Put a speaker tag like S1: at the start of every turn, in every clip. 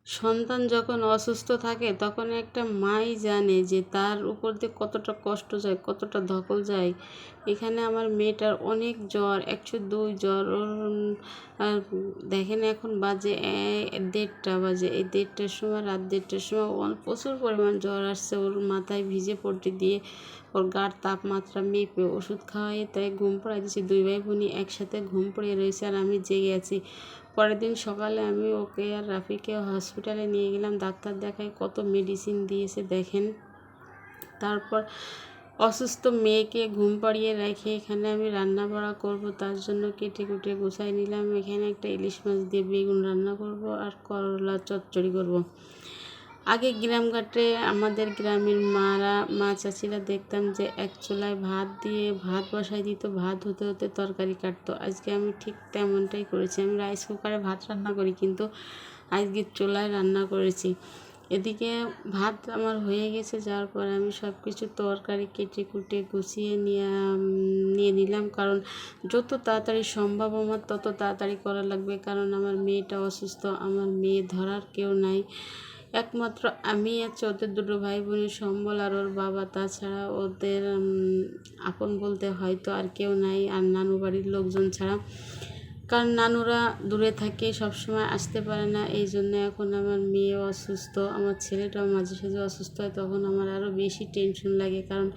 S1: সন্তান যখন অসুস্থ থাকে তখন একটা মাই জানে যে তার উপর দিয়ে কতটা কষ্ট যায়, কতটা ধকল যায়। এখানে আমার মেয়েটার অনেক জ্বর, 102 জ্বর ওর। আর দেখেন এখন বাজে 1:30 বাজে। এই 1:30টার সময়, রাত 1:30টার সময় প্রচুর পরিমাণ জ্বর আসছে। ওর মাথায় ভিজে পট্টি দিয়ে ওর গার তাপমাত্রা মেপে ওষুধ খাওয়াই তাই ঘুম পড়াই দিয়েছি। দুই ভাই বোনই একসাথে ঘুম পড়িয়ে রয়েছে আর আমি জেগে আছি। পরের দিন সকালে আমি ওকে আর রাফিকে হসপিটালে নিয়ে গেলাম, ডাক্তার দেখাই, কত মেডিসিন দিয়েছে দেখেন। তারপর অসুস্থ মেয়েকে ঘুম পাড়িয়ে রেখে এখানে আমি রান্না বাড়া করব, তার জন্য কেটে কুটে গুছাই নিলাম। এখানে একটা ইলিশ মাছ দিয়ে বেগুন রান্না করব আর করলা চচ্চড়ি করব। আগে গ্রামঘাটে আমাদের গ্রামের মা চাচিরা দেখতাম যে এক চুলায় ভাত দিয়ে ভাত বসাই দিত, ভাত হতে হতে তরকারি কাটতো। আজকে আমি ঠিক তেমনটাই করেছি। আমি রাইস কুকারে ভাত রান্না করি, কিন্তু আজকে চুলায় রান্না করেছি। এদিকে ভাত আমার হয়ে গেছে, যাওয়ার পরে আমি সব কিছু তরকারি কেটে কুটে গুছিয়ে নিয়ে নিলাম, কারণ যত তাড়াতাড়ি সম্ভব আমার তত তাড়াতাড়ি করা লাগবে। কারণ আমার মেয়েটা অসুস্থ, আমার মেয়ে ধরার কেউ নাই, একমাত্র আমি আছে। ওদের দুটো ভাই বোনের সম্বল আর ওর বাবা, তাছাড়া ওদের আপন বলতে হয়তো আর কেউ নাই, আর নানু বাড়ির লোকজন ছাড়া। কারণ নানুরা দূরে থাকে, সবসময় আসতে পারে না। এই জন্য এখন আমার মেয়ে অসুস্থ, আমার ছেলেটাও মাঝে সাঝে অসুস্থ হয়, তখন আমার আরও বেশি টেনশন লাগে। কারণ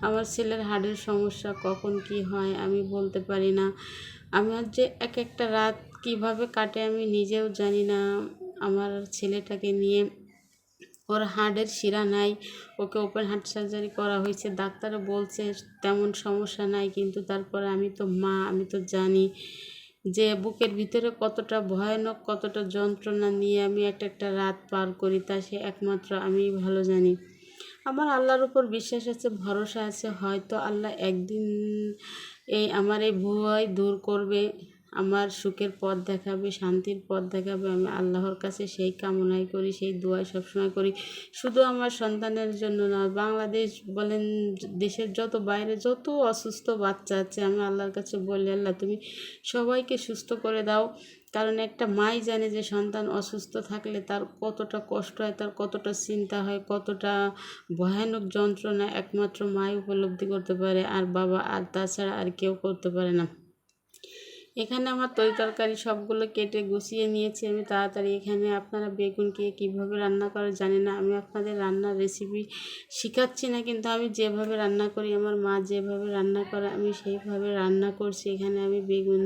S1: আমার ছেলের হার্টের সমস্যা, কখন কি হয় আমি বলতে পারি না। আমার যে এক একটা রাত কিভাবে কাটে আমি নিজেও জানি না। আমার ছেলেটাকে নিয়ে, ওর হার্টের শিরা নাই, ওকে ওপেন হার্ট সার্জারি করা হয়েছে, ডাক্তারও বলছে তেমন সমস্যা নাই, কিন্তু তারপরে আমি তো মা, আমি তো জানি যে বুকের ভিতরে কতটা ভয়ানক, কতটা যন্ত্রণা নিয়ে আমি একটা রাত পার করি, তা সে একমাত্র আমিই ভালো জানি। আমার আল্লাহর উপর বিশ্বাস আছে, ভরসা আছে, হয়তো আল্লাহ একদিন আমার এই ভয় দূর করবে, আমার সুখের পথ দেখাবে, শান্তির পথ দেখাবে। আমি আল্লাহর কাছে সেই কামনাই করি, সেই দোয়াই সবসময় করি। শুধু আমার সন্তানের জন্য না, বাংলাদেশ বলেন, দেশের যত বাইরে যত অসুস্থ বাচ্চা আছে, আমি আল্লাহর কাছে বলি, আল্লাহ তুমি সবাইকে সুস্থ করে দাও। কারণ একটা মাই জানে যে সন্তান অসুস্থ থাকলে তার কতটা কষ্ট হয়, তার কতটা চিন্তা হয়, কতটা ভয়ানক যন্ত্রণা একমাত্র মাই উপলব্ধি করতে পারে, আর বাবা আর তাছাড়া আর কেউ করতে পারে না। এখানে আমার তরকারি সবগুলো কেটে গুছিয়ে নিয়েছি আমি তাড়াতাড়ি। এখানে আপনারা বেগুনকে কীভাবে রান্না করে জানি না, আমি আপনাদের রান্নার রেসিপি শেখাচ্ছি না, কিন্তু আমি যেভাবে রান্না করি, আমার মা যেভাবে রান্না করে আমি সেইভাবে রান্না করছি। এখানে আমি বেগুন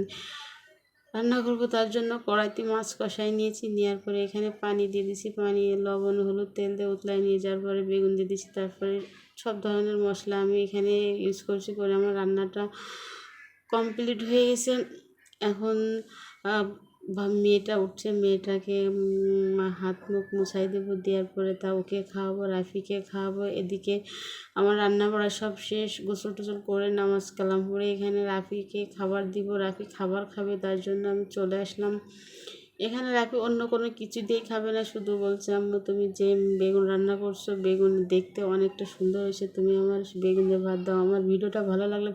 S1: রান্না করব, তার জন্য কড়াইতে মাছ কষাই নিয়েছি, নেওয়ার পরে এখানে পানি দিয়ে দিয়েছি, পানি, লবণ, হলুদ, তেল দিয়ে উতলায় নিয়ে যাওয়ার পরে বেগুন দিয়ে দিয়েছি। তারপরে সব ধরনের মশলা আমি এখানে ইউজ করছি, করে আমার রান্নাটা কমপ্লিট হয়ে গেছে। এখন মেয়েটা উঠছে, মেয়েটাকে হাত মুখ মুছাই দেবো, দেওয়ার পরে তা ওকে খাওয়াবো, রাফিকে খাওয়াবো। এদিকে আমার রান্না বাড়া সব শেষ, গোসল টোসল করে নামাজ কালাম পড়ে এখানে রাফিকে খাবার দিব। রাফি খাবার খাবে, তার জন্য আমি চলে আসলাম। এখানে রাফি অন্য কোনো কিছু দিয়ে খাবে না, শুধু বলছে আম্মু তুমি যে বেগুন রান্না করছো, বেগুন দেখতে অনেকটা সুন্দর হয়েছে, তুমি আমার বেগুন দিয়ে ভাত দাও। আমার ভিডিওটা ভালো লাগলে